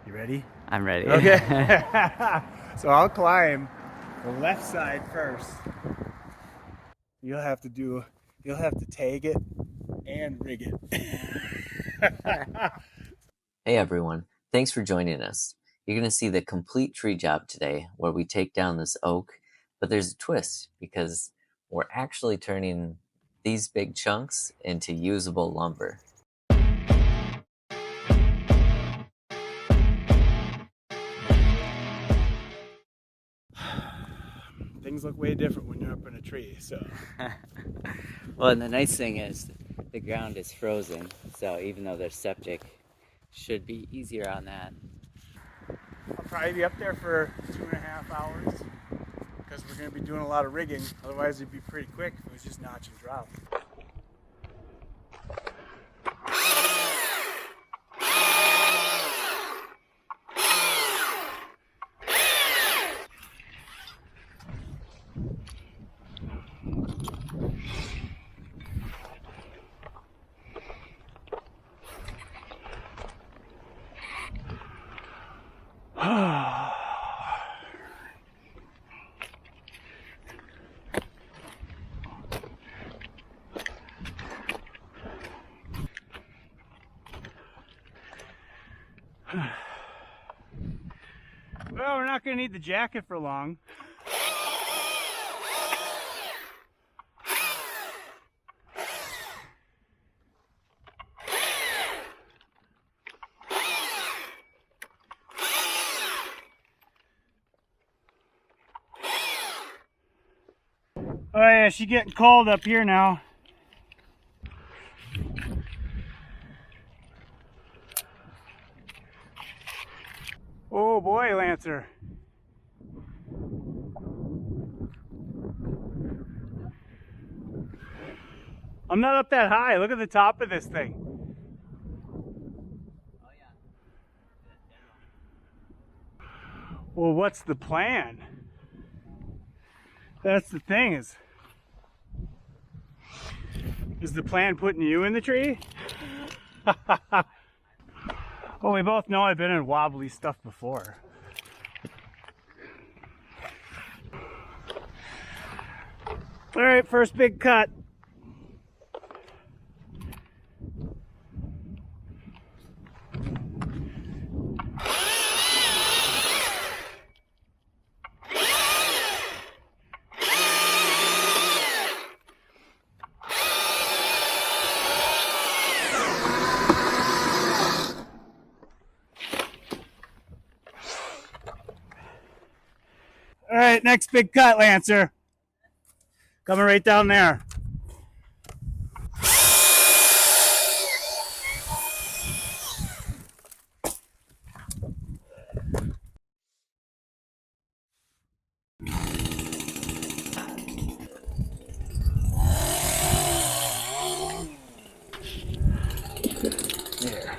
You ready? I'm ready. Okay. So I'll climb the left side first. You'll have to tag it and rig it. Hey everyone, thanks for joining us. You're going to see the complete tree job today where we take down this oak, but there's a twist because we're actually turning these big chunks into usable lumber. Things look way different when you're up in a tree, so. Well, and the nice thing is the ground is frozen, so even though there's septic, should be easier on that. I'll probably be up there for 2.5 hours because we're going to be doing a lot of rigging. Otherwise, it'd be pretty quick if it was just notch and drop. Well, we're not going to need the jacket for long. Oh yeah, she's getting cold up here now. Oh boy, Lancer. I'm not up that high. Look at the top of this thing. Well, what's the plan? That's the thing is the plan putting you in the tree? Well, we both know I've been in wobbly stuff before. All right, first big cut. All right, next big cut, Lancer. Coming right down there. There.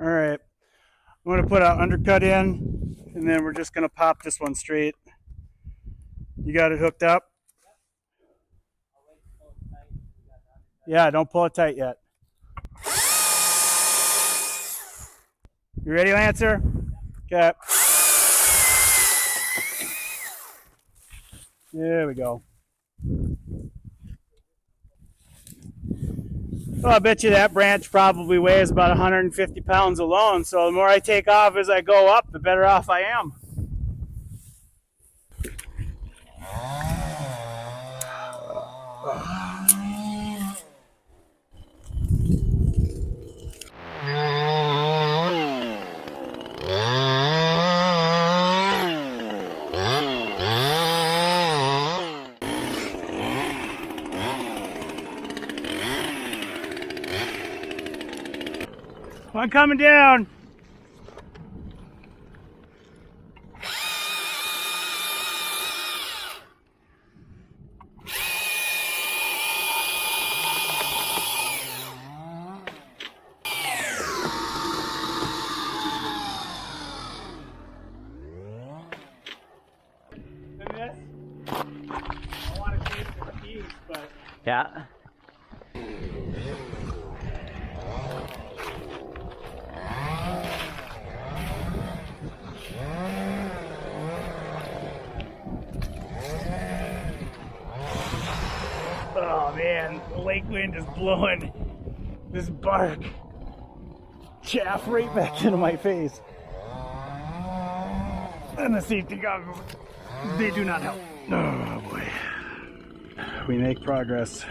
All right, I'm gonna put an undercut in, and then we're just gonna pop this one straight. You got it hooked up? Yeah, don't pull it tight yet. You ready, Lancer? Okay. There we go. Well, I bet you that branch probably weighs about 150 pounds alone, so the more I take off as I go up, the better off I am. One coming down. I want to take the keys, but Yeah. Oh man, the lake wind is blowing this bark chaff right back into my face. And the safety goggles, they do not help. Oh boy. We make progress.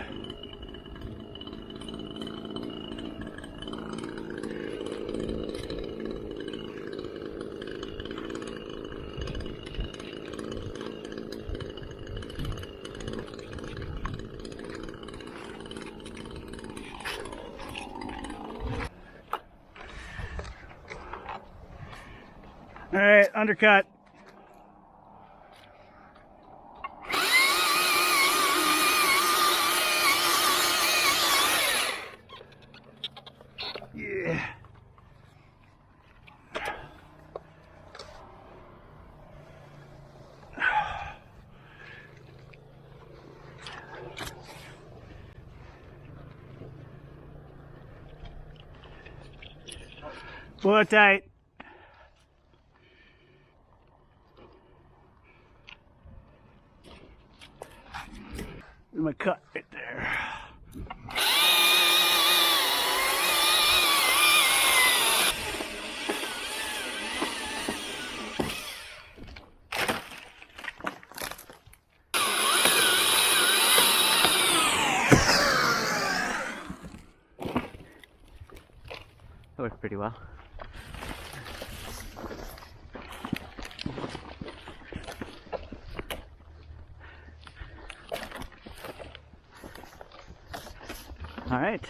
All right, undercut. Yeah. Pull it tight. There's my cut right there. That worked pretty well. All right.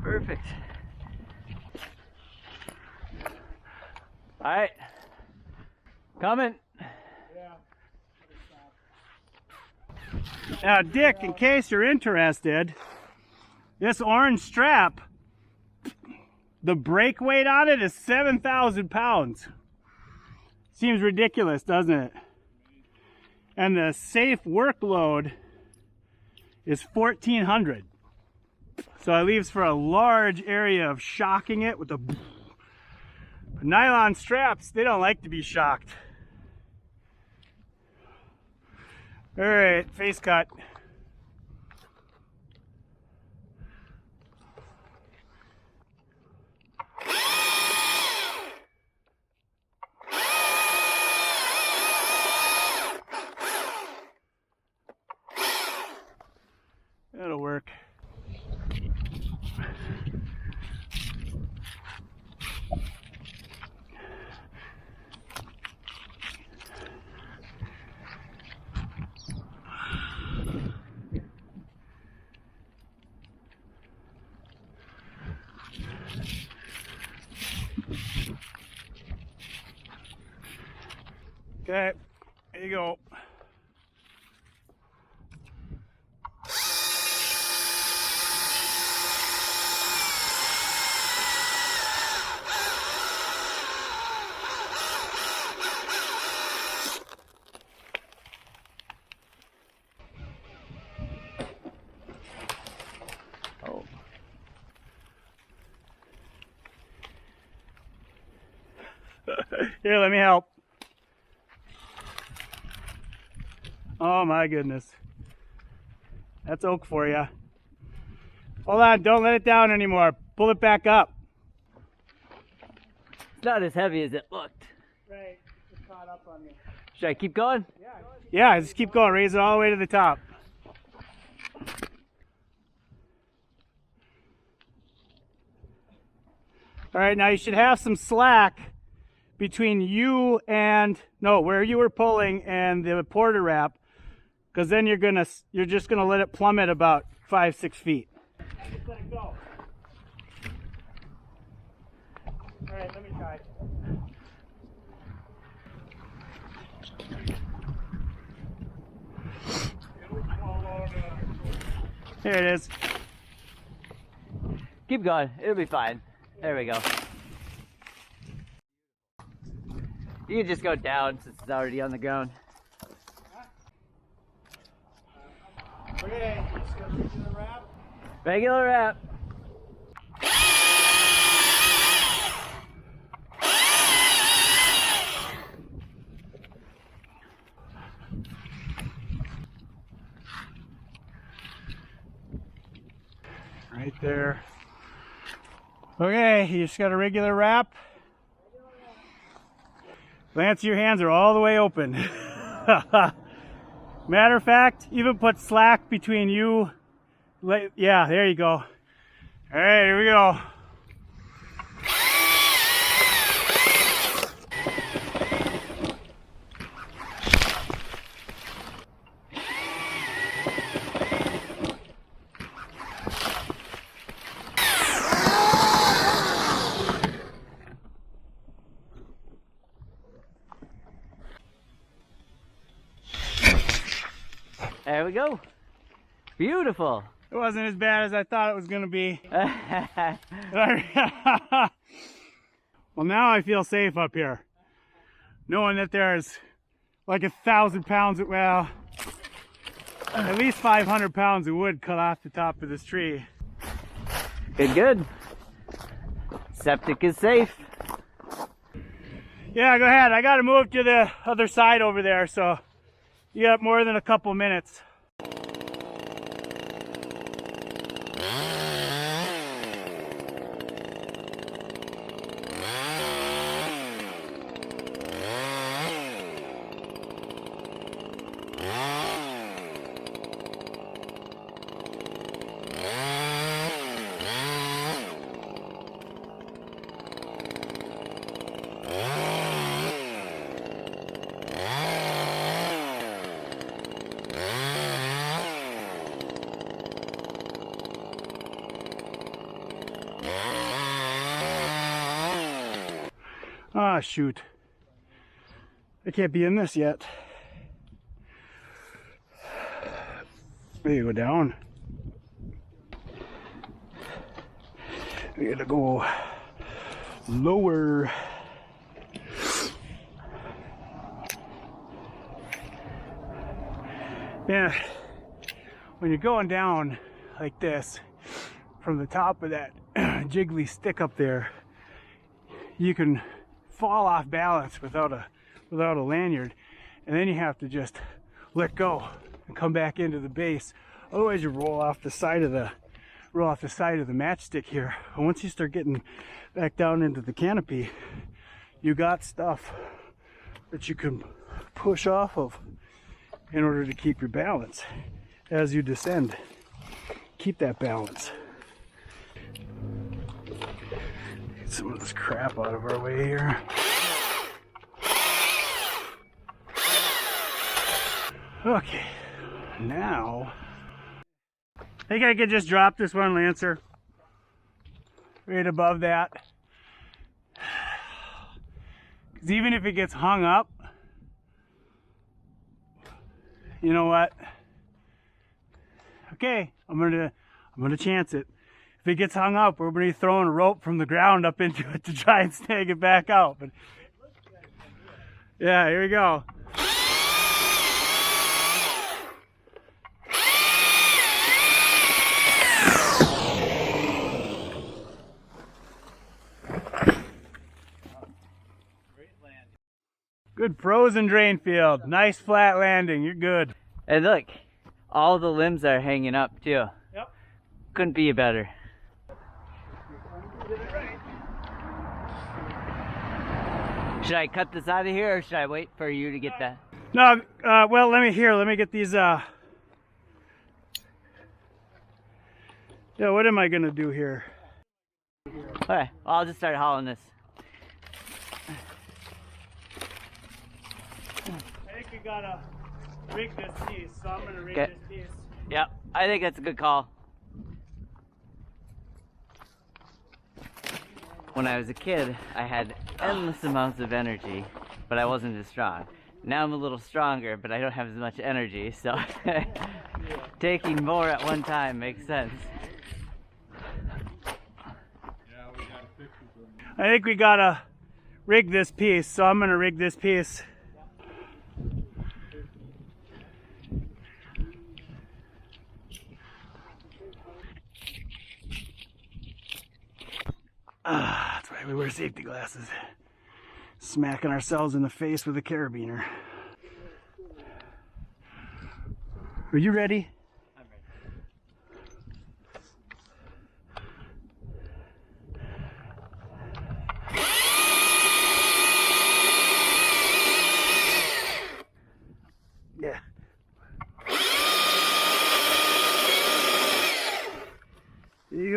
Perfect. All right. Coming. Now, Dick, in case you're interested, this orange strap, the brake weight on it is 7,000 pounds. Seems ridiculous, doesn't it? And the safe workload is 1,400. So it leaves for a large area of shocking it with the nylon straps. They don't like to be shocked. All right, face cut. That'll work. Okay, there you go. Oh. Here, let me help. Oh my goodness. That's oak for you. Hold on, don't let it down anymore. Pull it back up. It's not as heavy as it looked. Right, it's caught up on me. Should I keep going? Yeah, just keep going. Raise it all the way to the top. All right, now you should have some slack between you and, no, where you were pulling and the porter wrap, because then you're just gonna let it plummet about 5-6 feet. Just let it go. All right, let me try. Here it is. Keep going. It'll be fine. There we go. You can just go down since it's already on the ground. Okay, just gonna do the wrap. Regular wrap. Right there. Okay, you just got a regular wrap. Lance, your hands are all the way open. Matter of fact, even put slack between you. Yeah, there you go. All right, here we go. There we go. Beautiful. It wasn't as bad as I thought it was going to be. Well, now I feel safe up here, knowing that there's like 1,000 pounds, well, at least 500 pounds of wood cut off the top of this tree. Good, good. Septic is safe. Yeah, go ahead. I got to move to the other side over there, so you got more than a couple minutes. Ah, shoot. I can't be in this yet. There you go down. We gotta go lower. Yeah, when you're going down like this, from the top of that jiggly stick up there, you can fall off balance without a lanyard, and then you have to just let go and come back into the base. Otherwise, you roll off the side of the matchstick here. And once you start getting back down into the canopy, you got stuff that you can push off of in order to keep your balance as you descend. Keep that balance. Get some of this crap out of our way here. Okay, now I think I could just drop this one, Lancer, right above that. Because even if it gets hung up, you know what? Okay, I'm gonna chance it. If it gets hung up, we're gonna be throwing a rope from the ground up into it to try and snag it back out. But yeah, here we go. Good frozen drain field. Nice flat landing. You're good. And look, all the limbs are hanging up too. Yep. Couldn't be better. Should I cut this out of here, or should I wait for you to get that? No, well, let me get these, yeah, what am I gonna do here? Okay, well, I'll just start hauling this. I think we gotta rig this piece, so I'm gonna rig Okay. this piece. Yep, I think that's a good call. When I was a kid, I had endless amounts of energy, but I wasn't as strong. Now I'm a little stronger, but I don't have as much energy, so taking more at one time makes sense. I think we gotta rig this piece, so I'm gonna rig this piece. That's why we wear safety glasses. Smacking ourselves in the face with a carabiner. Are you ready? I'm ready.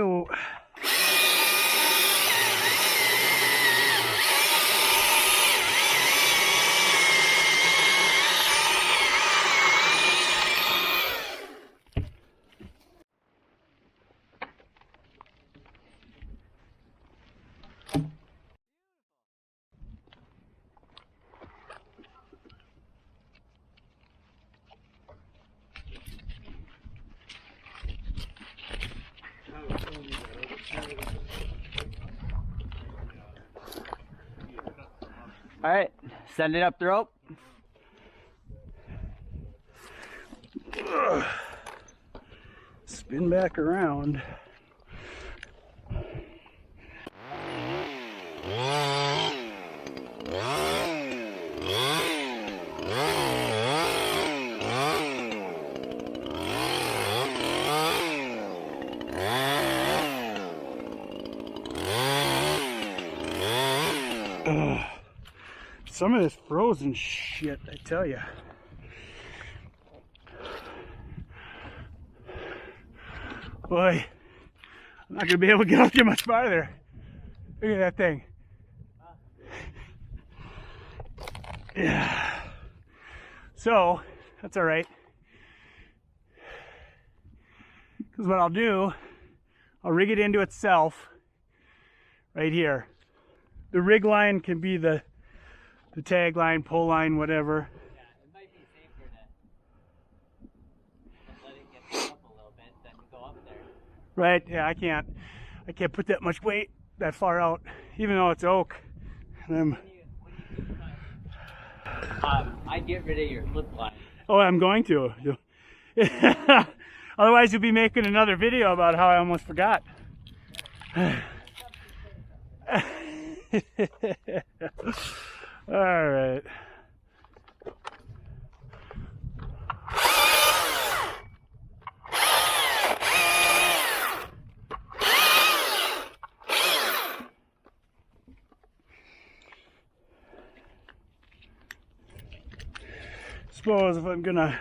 go. All right, send it up the rope. Spin back around. Some of this frozen shit, I tell you. Boy, I'm not gonna be able to get up here much farther. Look at that thing. Yeah. So, that's all right. Because what I'll do, I'll rig it into itself right here. The rig line can be the tag line, pull line, whatever. Yeah, it might be safer to let it get up a little bit than go up there. Right, yeah, I can't put that much weight that far out, even though it's oak. And I'd get rid of your flip line. oh, I'm going to. Otherwise, you'll be making another video about how I almost forgot. All right. Suppose if I'm gonna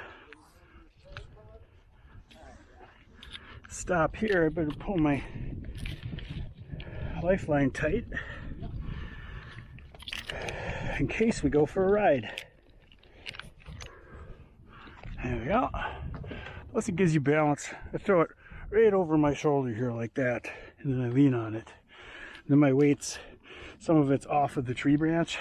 stop here, I better pull my lifeline tight in case we go for a ride. There we go. Plus it gives you balance. I throw it right over my shoulder here like that, and then I lean on it. Then my weight's, some of it's off of the tree branch.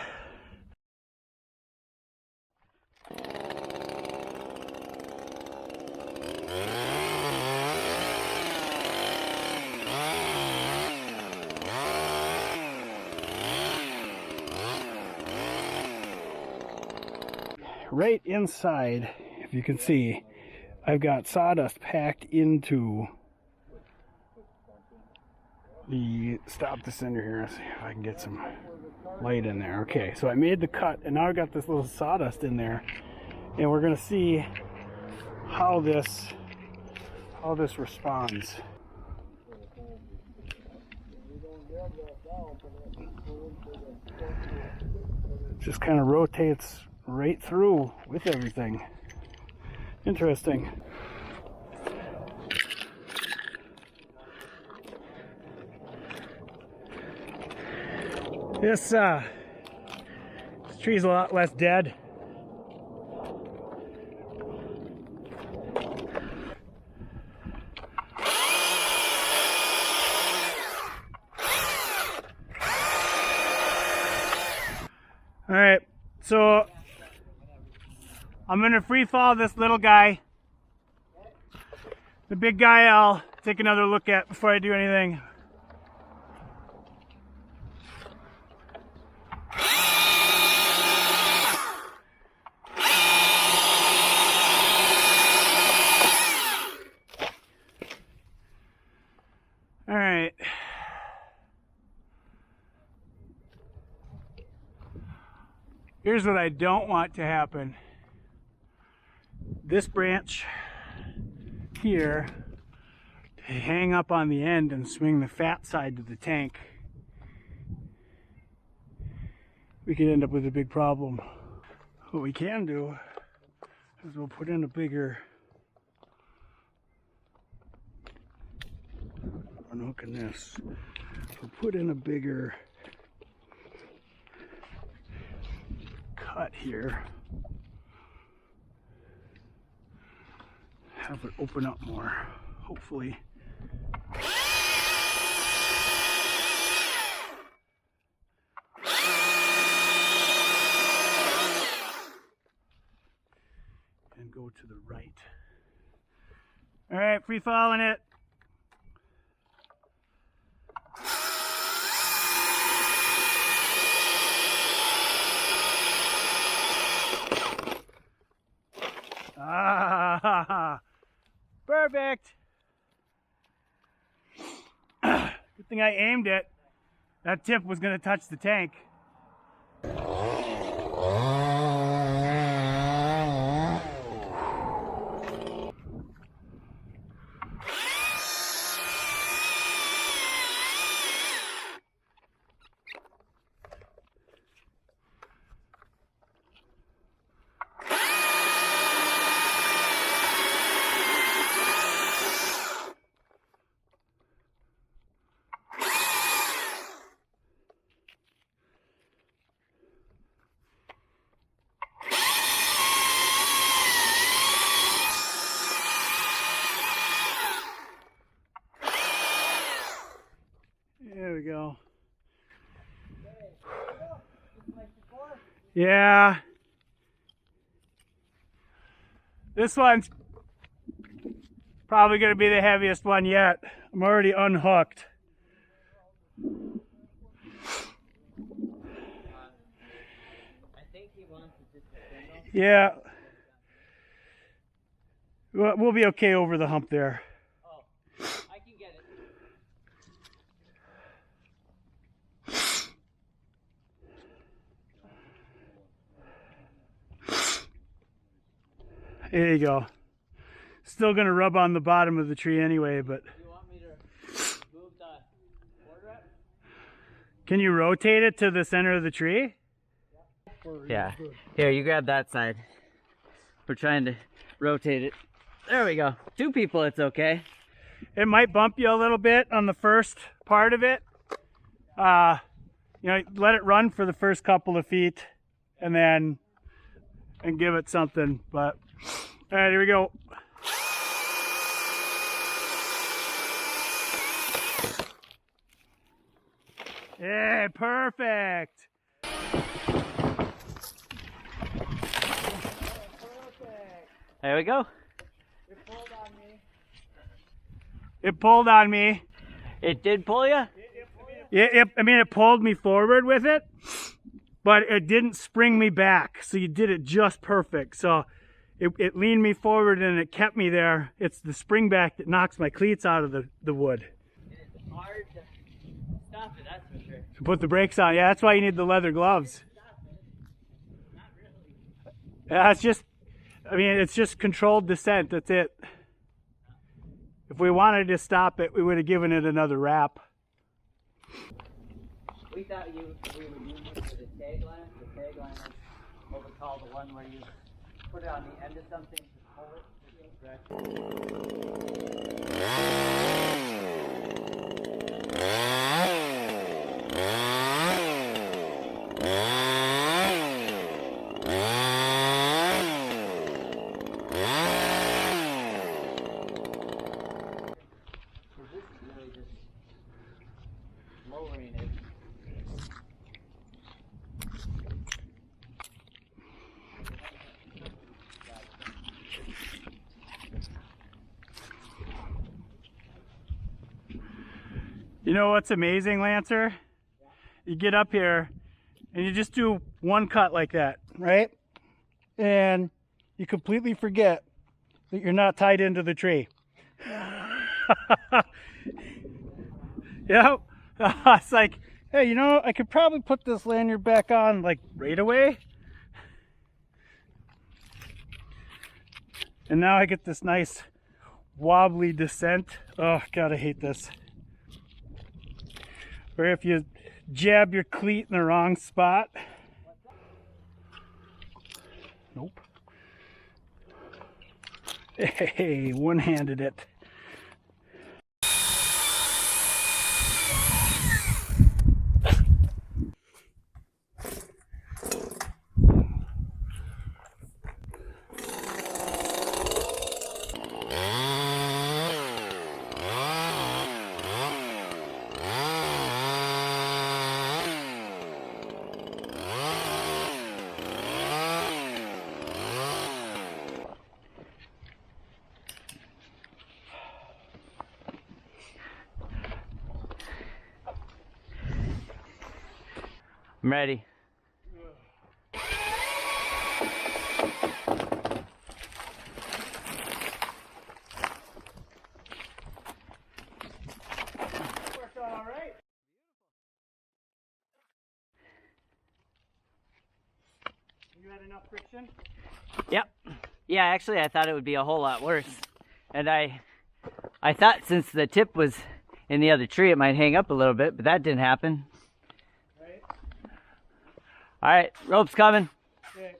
Right inside, if you can see, I've got sawdust packed into the, stop the cinder here, see if I can get some light in there. Okay, so I made the cut and now I've got this little sawdust in there, and we're gonna see how this responds. It just kind of rotates right through with everything. Interesting. This tree's a lot less dead. All right, so I'm gonna free fall this little guy. The big guy I'll take another look at before I do anything. All right. Here's what I don't want to happen. This branch here to hang up on the end and swing the fat side to the tank. We could end up with a big problem. What we can do is we'll put in a bigger unhooking this. We'll put in a bigger cut here. Have it open up more, hopefully. And go to the right. All right, free falling it. Ah, perfect. Good thing I aimed it. That tip was going to touch the tank. There we go. Yeah. This one's probably going to be the heaviest one yet. I'm already unhooked. I think he wants to just Yeah. We'll be okay over the hump there. Oh, I can get it. There you go. Still going to rub on the bottom of the tree anyway, but... You want me to move the board wrap? Can you rotate it to the center of the tree? Yeah. Here, you grab that side. We're trying to rotate it. There we go. Two people, it's okay. It might bump you a little bit on the first part of it. You know, let it run for the first couple of feet and give it something. But all right, here we go. Yeah, perfect. There we go. It pulled on me. It did pull you? I mean, it pulled me forward with it, but it didn't spring me back. So you did it just perfect. So it leaned me forward and it kept me there. It's the spring back that knocks my cleats out of the wood. It's hard to stop it, that's for sure. To put the brakes on. Yeah, that's why you need the leather gloves. Yeah, it's just, I mean, it's just controlled descent. That's it. If we wanted to stop it, we would have given it another wrap. We thought we would use it for the tagline. The tagline is what we call the one where you put it on the end of something to pull it. This is really just lowering it. You know what's amazing, Lancer? You get up here and you just do one cut like that, right? And you completely forget that you're not tied into the tree. Yep. It's like, hey, you know, I could probably put this lanyard back on like right away. And now I get this nice wobbly descent. Oh, God, I hate this. Or if you jab your cleat in the wrong spot. Nope. Hey, one-handed it. I'm ready. Worked out all right. You had enough friction? Yep. Yeah, actually I thought it would be a whole lot worse. And I thought since the tip was in the other tree it might hang up a little bit, but that didn't happen. Right. All right, rope's coming. Okay.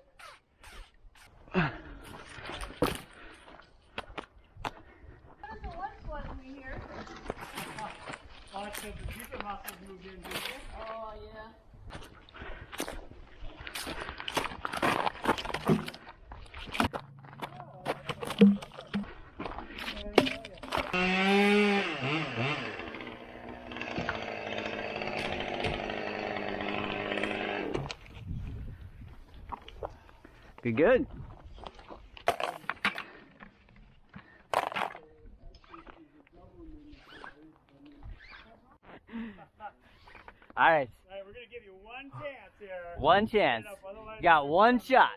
Oh, it's because the deeper muscles moved in, didn't you? Oh, yeah. Good, good. All right, All right, we're going to give you one chance here. one chance. Stand up, otherwise You got we're one gonna- shot.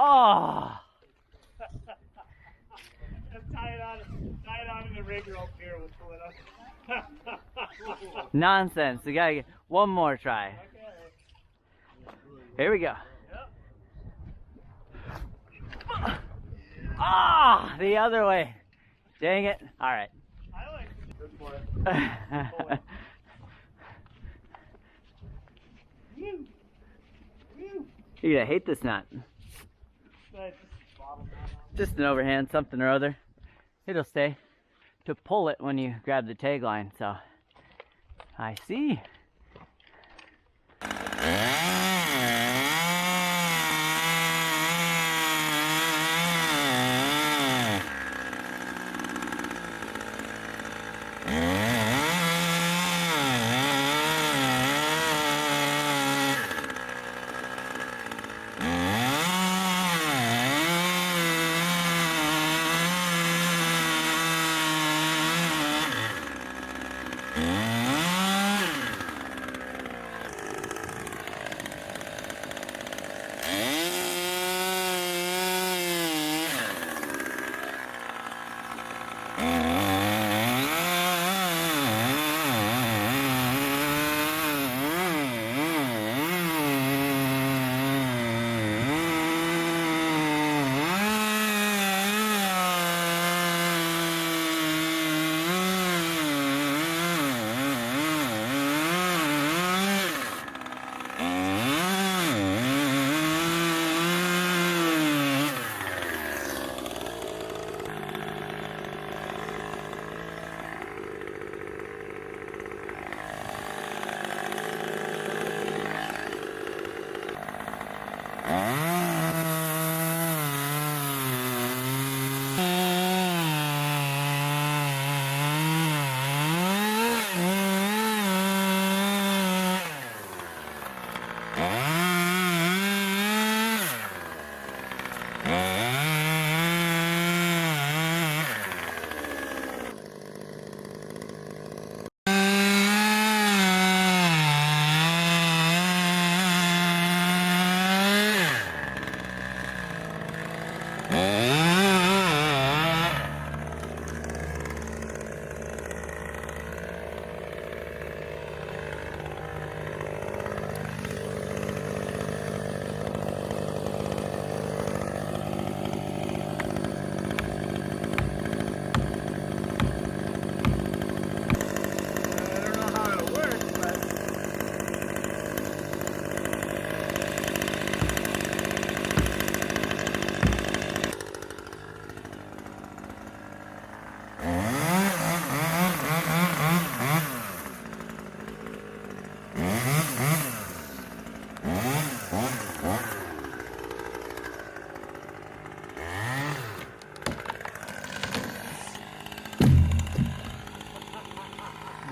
Oh. Just tie it on in the rig rope here. We'll pull it up. Nonsense. We gotta get one more try. Okay. Here we go. Yep. Ah, the other way. Dang it. All right. I like it. Good for it. Pull it. Woo. Woo. You're gonna hate this knot. Good. Bottom knot on. Just an overhand, something or other. It'll stay. To pull it when you grab the tag line, so. I see.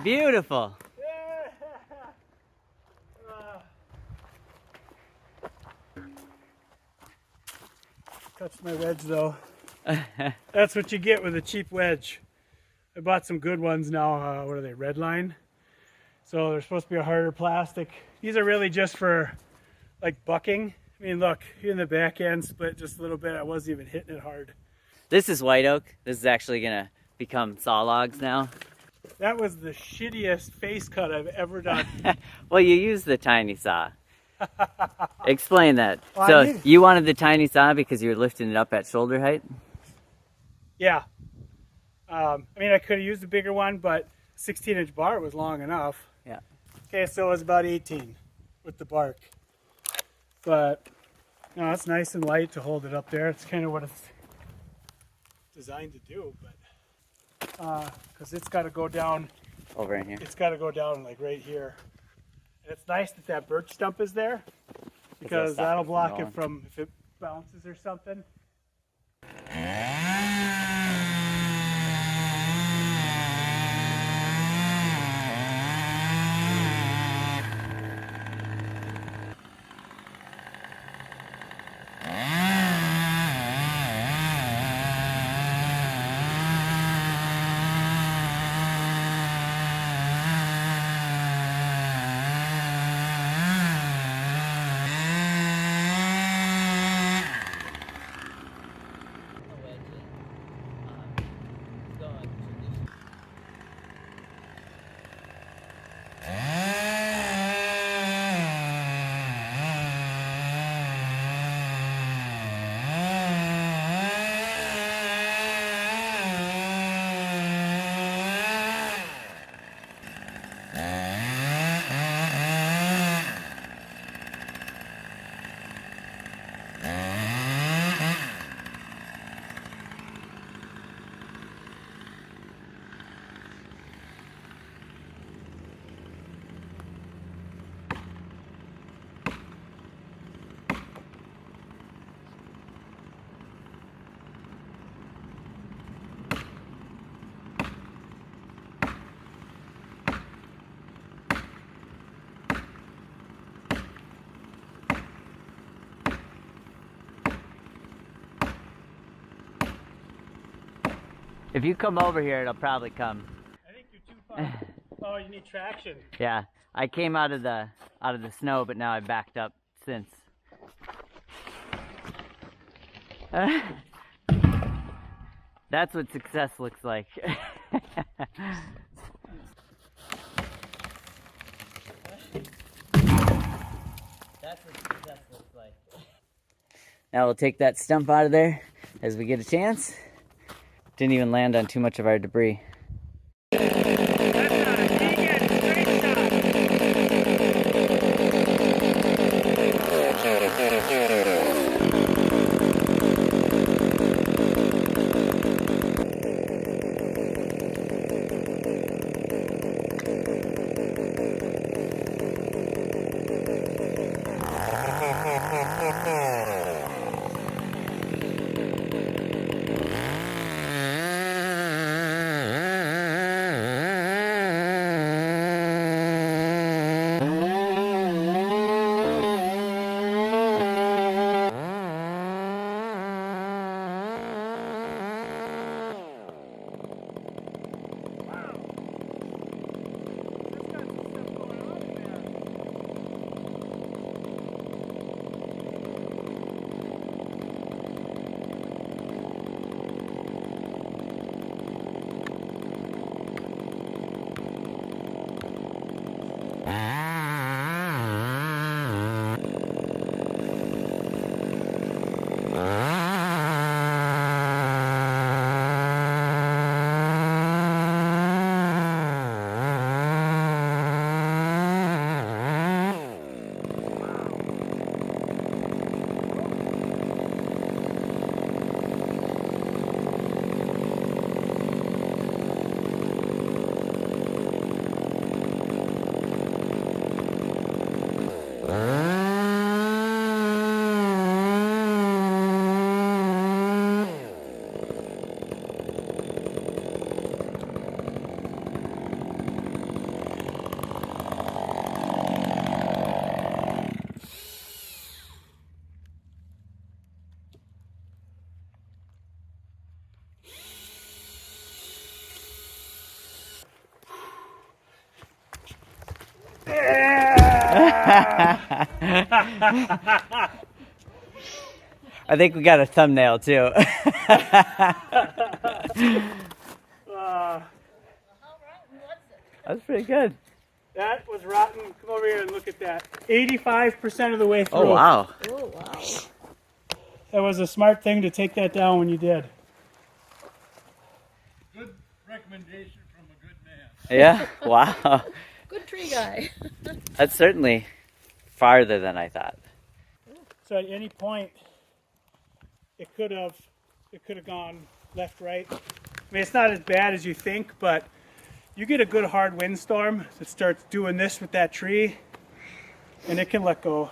Beautiful. Touched my wedge though. That's what you get with a cheap wedge. I bought some good ones now. What are they? Redline. So they're supposed to be a harder plastic. These are really just for like bucking. I mean, look, in the back end split just a little bit. I wasn't even hitting it hard. This is white oak. This is actually gonna become saw logs now. That was the shittiest face cut I've ever done. Well, you use the tiny saw. Explain that. Well, So you wanted the tiny saw because you were lifting it up at shoulder height? Yeah. I mean, I could have used a bigger one, but 16-inch bar was long enough. Yeah. Okay, so it was about 18 with the bark. But, no, it's nice and light to hold it up there. It's kind of what it's designed to do, but because it's got to go down. Over in here. It's got to go down like right here. And it's nice that that birch stump is there because stop that'll it from block going. it from if it bounces or something. If you come over here, it'll probably come. I think you're too far. Oh, you need traction. Yeah, I came out of the snow, but now I backed up since. That's what success looks like. That's what success looks like. Now we'll take that stump out of there as we get a chance. Didn't even land on too much of our debris. I think we got a thumbnail too. That's pretty good. That was rotten. Come over here and look at that. 85% of the way through. Oh, wow. Oh, wow. That was a smart thing to take that down when you did. Good recommendation from a good man. Yeah, wow. Good tree guy. That's certainly farther than I thought. So at any point, it could have gone left, right. I mean, it's not as bad as you think, but you get a good hard windstorm that starts doing this with that tree, and it can let go.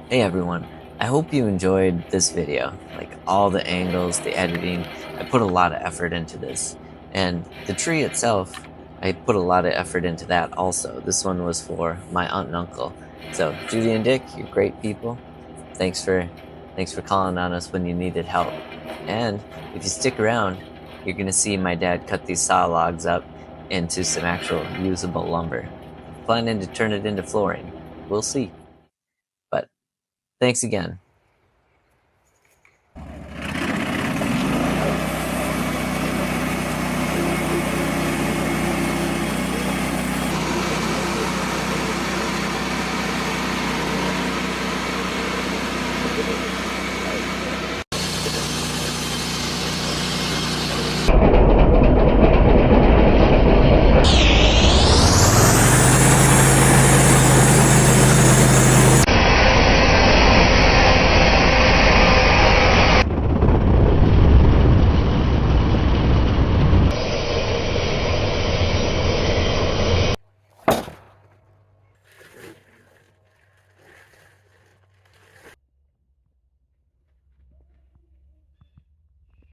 Hey everyone, I hope you enjoyed this video. Like all the angles, the editing, I put a lot of effort into this. And the tree itself, I put a lot of effort into that also. This one was for my aunt and uncle. So Judy and Dick, you're great people. Thanks for calling on us when you needed help. And if you stick around, you're gonna see my dad cut these saw logs up into some actual usable lumber. Planning to turn it into flooring. We'll see. But thanks again.